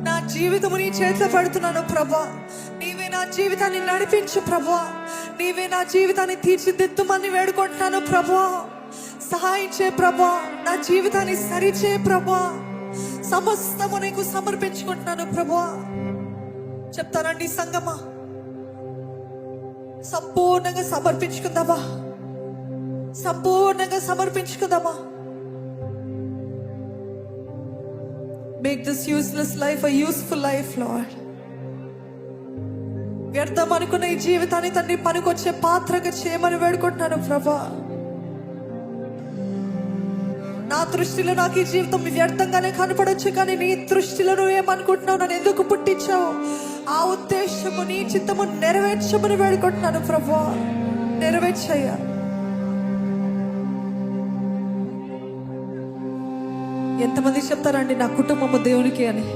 నా జీవితము నీ చేతిలో పెడుతున్నాను ప్రభా. నీవే నా జీవితాన్ని నడిపించు ప్రభా. నీవే నా జీవితాన్ని తీర్చిదిద్దుమని వేడుకుంటున్నాను ప్రభా. సహాయం చే ప్రభా. నా జీవితాన్ని సరిచే ప్రభా. సమస్తము నీకు సమర్పించుకుంటున్నాను ప్రభా. చెప్తానండి సంగమా, సంపూర్ణంగా సమర్పించుకుందామా? సంపూర్ణంగా సమర్పించుకుందామా? Make this useless life a useful life Lord. వ్యర్థం అనుకున్న ఈ జీవితాన్ని తండ్రి పనికొచ్చే పాత్రగా చేయమని వేడుకుంటున్నాను ప్రభా. నా దృష్టిలో నాకు ఈ జీవితం వ్యర్థంగానే కనపడొచ్చు, కానీ నీ దృష్టిలో నువ్వు ఏమనుకుంటున్నావు, నన్ను ఎందుకు పుట్టించావు, ఆ ఉద్దేశము నీ చిత్తము నెరవేర్చమని వేడుకుంటున్నాను ప్రభా. నెరవేర్చయ్యా. ఎంతమంది చెప్తారండి నా కుటుంబము దేవునికి అని?